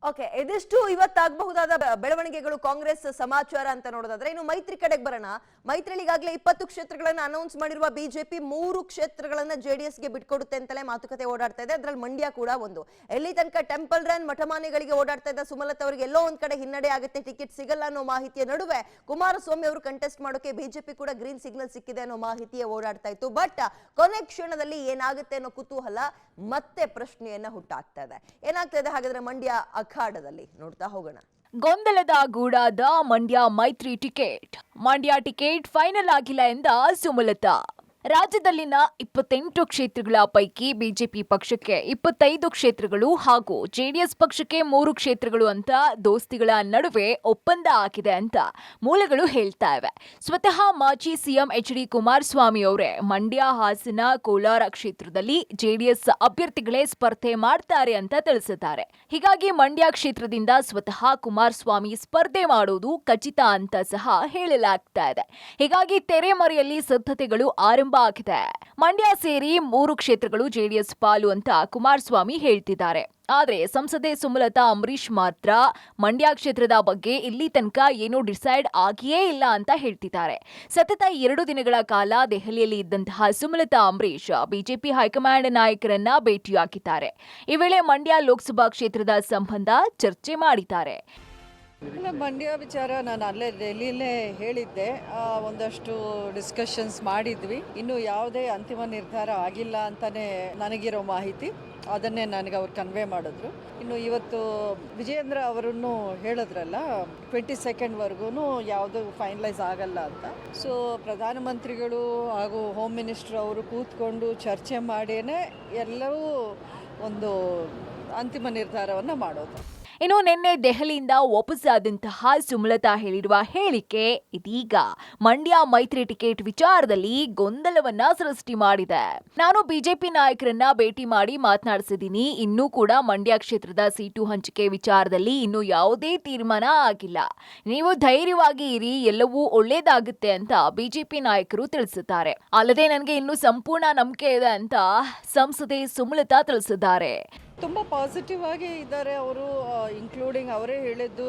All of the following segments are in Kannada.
ಓಕೆ, ಇದಿಷ್ಟು ಇವತ್ತಾಗಬಹುದಾದ ಬೆಳವಣಿಗೆಗಳು ಕಾಂಗ್ರೆಸ್ ಸಮಾಚಾರ ಅಂತ ನೋಡೋದಾದ್ರೆ, ಇನ್ನು ಮೈತ್ರಿ ಕಡೆಗೆ ಬರೋಣ. ಮೈತ್ರಿಯಲ್ಲಿ ಈಗಾಗಲೇ 20 ಕ್ಷೇತ್ರಗಳನ್ನ ಅನೌನ್ಸ್ ಮಾಡಿರುವ ಬಿಜೆಪಿ 3 ಕ್ಷೇತ್ರಗಳನ್ನ ಜೆಡಿಎಸ್ಗೆ ಬಿಟ್ಕೊಡುತ್ತೆ ಅಂತಲೇ ಮಾತುಕತೆ ಓಡಾಡ್ತಾ ಇದೆ. ಅದರಲ್ಲಿ ಮಂಡ್ಯ ಕೂಡ ಒಂದು. ಎಲ್ಲಿ ತನಕ ಟೆಂಪಲ್ ರನ್ ಮಠಮಾನೆಗಳಿಗೆ ಓಡಾಡ್ತಾ ಇದ್ದ ಸುಮಲತಾ ಅವರಿಗೆ ಎಲ್ಲೋ ಒಂದ್ ಕಡೆ ಹಿನ್ನಡೆ ಆಗುತ್ತೆ, ಟಿಕೆಟ್ ಸಿಗಲ್ಲ ಅನ್ನೋ ಮಾಹಿತಿಯ ನಡುವೆ ಕುಮಾರಸ್ವಾಮಿ ಅವರು ಕಂಟೆಸ್ಟ್ ಮಾಡೋಕೆ ಬಿಜೆಪಿ ಕೂಡ ಗ್ರೀನ್ ಸಿಗ್ನಲ್ ಸಿಕ್ಕಿದೆ ಅನ್ನೋ ಮಾಹಿತಿಯೇ ಓಡಾಡ್ತಾ ಇತ್ತು. ಬಟ್ ಕೊನೆ ಕ್ಷಣದಲ್ಲಿ ಏನಾಗುತ್ತೆ ಅನ್ನೋ ಕುತೂಹಲ ಮತ್ತೆ ಪ್ರಶ್ನೆಯನ್ನ ಹುಟ್ಟಾಗ್ತಾ ಇದೆ. ಏನಾಗ್ತಾ ಇದೆ ಹಾಗಾದ್ರೆ ಮಂಡ್ಯ ಅಖಾಡದಲ್ಲಿ ನೋಡ್ತಾ ಹೋಗೋಣ. ಗೊಂದಲದ ಗೂಡಾದ ಮಂಡ್ಯ ಮೈತ್ರಿ ಟಿಕೆಟ್ ಫೈನಲ್ ಆಗಿಲ್ಲ ಎಂದ ಸುಮಲತಾ. ರಾಜ್ಯದಲ್ಲಿನ 28 ಕ್ಷೇತ್ರಗಳ ಪೈಕಿ ಬಿಜೆಪಿ ಪಕ್ಷಕ್ಕೆ 25 ಕ್ಷೇತ್ರಗಳು ಹಾಗೂ ಜೆಡಿಎಸ್ ಪಕ್ಷಕ್ಕೆ 3 ಕ್ಷೇತ್ರಗಳು ಅಂತ ದೋಸ್ತಿಗಳ ನಡುವೆ ಒಪ್ಪಂದ ಆಗಿದೆ ಅಂತ ಮೂಲಗಳು ಹೇಳ್ತಾ ಇವೆ. ಸ್ವತಃ ಮಾಜಿ ಸಿಎಂ ಎಚ್.ಡಿ. ಕುಮಾರಸ್ವಾಮಿ ಅವರೇ ಮಂಡ್ಯ, ಹಾಸನ, ಕೋಲಾರ ಕ್ಷೇತ್ರದಲ್ಲಿ ಜೆಡಿಎಸ್ ಅಭ್ಯರ್ಥಿಗಳೇ ಸ್ಪರ್ಧೆ ಮಾಡ್ತಾರೆ ಅಂತ ತಿಳಿಸಿದ್ದಾರೆ. ಹೀಗಾಗಿ ಮಂಡ್ಯ ಕ್ಷೇತ್ರದಿಂದ ಸ್ವತಃ ಕುಮಾರಸ್ವಾಮಿ ಸ್ಪರ್ಧೆ ಮಾಡೋದು ಖಚಿತ ಅಂತ ಸಹ ಹೇಳಲಾಗ್ತಾ ಇದೆ. ಹೀಗಾಗಿ ತೆರೆಮರೆಯಲ್ಲಿ ಸಿದ್ಧತೆಗಳು ಆರಂಭ ಆಗಿದೆ. ಮಂಡ್ಯ ಸೇರಿ 3 ಕ್ಷೇತ್ರಗಳು ಜೆಡಿಎಸ್ ಪಾಲು ಅಂತ ಕುಮಾರಸ್ವಾಮಿ ಹೇಳ್ತಿದ್ದಾರೆ. ಆದ್ರೆ ಸಂಸದೆ ಸುಮಲತಾ ಅಂಬರೀಶ್ ಮಾತ್ರ ಮಂಡ್ಯ ಕ್ಷೇತ್ರದ ಬಗ್ಗೆ ಇಲ್ಲಿ ತನಕ ಏನೂ ಡಿಸೈಡ್ ಆಗಿಯೇ ಇಲ್ಲ ಅಂತ ಹೇಳ್ತಿದ್ದಾರೆ. ಸತತ 2 ದಿನಗಳ ಕಾಲ ದೆಹಲಿಯಲ್ಲಿ ಇದ್ದಂತಹ ಸುಮಲತಾ ಅಂಬರೀಶ್ ಬಿಜೆಪಿ ಹೈಕಮಾಂಡ್ ನಾಯಕರನ್ನ ಭೇಟಿಯಾಗಿದ್ದಾರೆ. ಈ ವೇಳೆ ಮಂಡ್ಯ ಲೋಕಸಭಾ ಕ್ಷೇತ್ರದ ಸಂಬಂಧ ಚರ್ಚೆ ಮಾಡಿದ್ದಾರೆ. ಮಂಡ್ಯ ವಿಚಾರ ನಾನು ಅಲ್ಲೇ ಡೆಲ್ಲಿಲೇ ಹೇಳಿದ್ದೆ. ಒಂದಷ್ಟು ಡಿಸ್ಕಷನ್ಸ್ ಮಾಡಿದ್ವಿ. ಇನ್ನು ಯಾವುದೇ ಅಂತಿಮ ನಿರ್ಧಾರ ಆಗಿಲ್ಲ ಅಂತಾನೆ ನನಗಿರೋ ಮಾಹಿತಿ. ಅದನ್ನೇ ನನಗೆ ಅವ್ರು ಕನ್ವೆ ಮಾಡಿದ್ರು. ಇನ್ನು ಇವತ್ತು ವಿಜಯೇಂದ್ರ ಅವರನ್ನು ಹೇಳಿದ್ರಲ್ಲ 22nd ಯಾವುದು ಫೈನಲೈಸ್ ಆಗಲ್ಲ ಅಂತ. ಸೊ ಪ್ರಧಾನಮಂತ್ರಿಗಳು ಹಾಗೂ ಹೋಮ್ ಮಿನಿಸ್ಟರ್ ಅವರು ಕೂತ್ಕೊಂಡು ಚರ್ಚೆ ಮಾಡಿಯೇ ಎಲ್ಲವೂ ಒಂದು ಅಂತಿಮ ನಿರ್ಧಾರವನ್ನು ಮಾಡೋದು. ಇನ್ನು ನಿನ್ನೆ ದೆಹಲಿಯಿಂದ ವಾಪಸ್ಸಾದಂತಹ ಸುಮಲತಾ ಹೇಳಿರುವ ಹೇಳಿಕೆ ಇದೀಗ ಮಂಡ್ಯ ಮೈತ್ರಿ ಟಿಕೆಟ್ ವಿಚಾರದಲ್ಲಿ ಗೊಂದಲವನ್ನ ಸೃಷ್ಟಿ ಮಾಡಿದೆ. ನಾನು ಬಿಜೆಪಿ ನಾಯಕರನ್ನ ಭೇಟಿ ಮಾಡಿ ಮಾತನಾಡಿಸಿದ್ದೀನಿ. ಇನ್ನೂ ಕೂಡ ಮಂಡ್ಯ ಕ್ಷೇತ್ರದ ಸೀಟು ಹಂಚಿಕೆ ವಿಚಾರದಲ್ಲಿ ಇನ್ನೂ ಯಾವುದೇ ತೀರ್ಮಾನ ಆಗಿಲ್ಲ. ನೀವು ಧೈರ್ಯವಾಗಿ ಇರಿ, ಎಲ್ಲವೂ ಒಳ್ಳೇದಾಗುತ್ತೆ ಅಂತ ಬಿಜೆಪಿ ನಾಯಕರು ತಿಳಿಸಿದ್ದಾರೆ. ಅಲ್ಲದೆ ನನಗೆ ಇನ್ನೂ ಸಂಪೂರ್ಣ ನಂಬಿಕೆ ಇದೆ ಅಂತ ಸಂಸದೆ ಸುಮಲತಾ ತಿಳಿಸಿದ್ದಾರೆ. ತುಂಬ ಪಾಸಿಟಿವ್ ಆಗಿ ಇದ್ದಾರೆ ಅವರು. ಇನ್ಕ್ಲೂಡಿಂಗ್ ಅವರೇ ಹೇಳಿದ್ದು,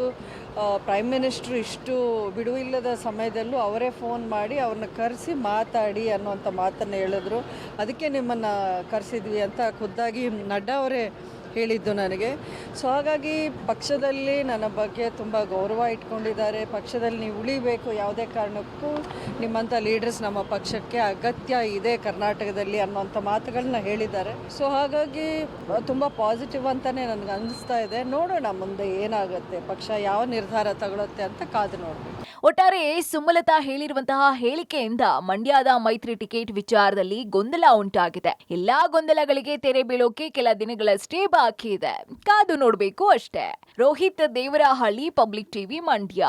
ಪ್ರೈಮ್ ಮಿನಿಸ್ಟ್ರು ಇಷ್ಟು ಬಿಡುವಿಲ್ಲದ ಸಮಯದಲ್ಲೂ ಅವರೇ ಫೋನ್ ಮಾಡಿ ಅವ್ರನ್ನ ಕರೆಸಿ ಮಾತಾಡಿ ಅನ್ನುವಂಥ ಮಾತನ್ನು ಹೇಳಿದ್ರು. ಅದಕ್ಕೆ ನಿಮ್ಮನ್ನು ಕರೆಸಿದ್ವಿ ಅಂತ ಖುದ್ದಾಗಿ ನಡ್ಡಾ ಅವರೇ ಹೇಳಿದ್ದು ನನಗೆ. ಸೊ ಹಾಗಾಗಿ ಪಕ್ಷದಲ್ಲಿ ನನ್ನ ಬಗ್ಗೆ ತುಂಬ ಗೌರವ ಇಟ್ಕೊಂಡಿದ್ದಾರೆ. ಪಕ್ಷದಲ್ಲಿ ನೀವು ಉಳಿಬೇಕು, ಯಾವುದೇ ಕಾರಣಕ್ಕೂ ನಿಮ್ಮಂಥ ಲೀಡರ್ಸ್ ನಮ್ಮ ಪಕ್ಷಕ್ಕೆ ಅಗತ್ಯ ಇದೆ ಕರ್ನಾಟಕದಲ್ಲಿ ಅನ್ನೋಂಥ ಮಾತುಗಳನ್ನ ಹೇಳಿದ್ದಾರೆ. ಸೊ ಹಾಗಾಗಿ ತುಂಬ ಪಾಸಿಟಿವ್ ಅಂತಲೇ ನನಗೆ ಅನ್ನಿಸ್ತಾ ಇದೆ. ನೋಡೋಣ ಮುಂದೆ ಏನಾಗುತ್ತೆ, ಪಕ್ಷ ಯಾವ ನಿರ್ಧಾರ ತಗೊಳುತ್ತೆ ಅಂತ ಕಾದು ನೋಡಬೇಕು. ಒಟ್ಟಾರೆ ಸುಮಲತಾ ಹೇಳಿರುವಂತಹ ಹೇಳಿಕೆಯಿಂದ ಮಂಡ್ಯದ ಮೈತ್ರಿ ಟಿಕೆಟ್ ವಿಚಾರದಲ್ಲಿ ಗೊಂದಲ ಉಂಟಾಗಿದೆ. ಎಲ್ಲಾ ಗೊಂದಲಗಳಿಗೆ ತೆರೆ ಬೀಳೋಕೆ ಕೆಲ ದಿನಗಳಷ್ಟೇ ಬಾಕಿ ಇದೆ. ಕಾದು ನೋಡಬೇಕು ಅಷ್ಟೇ. Rohit Devarahalli, public TV, Mandya.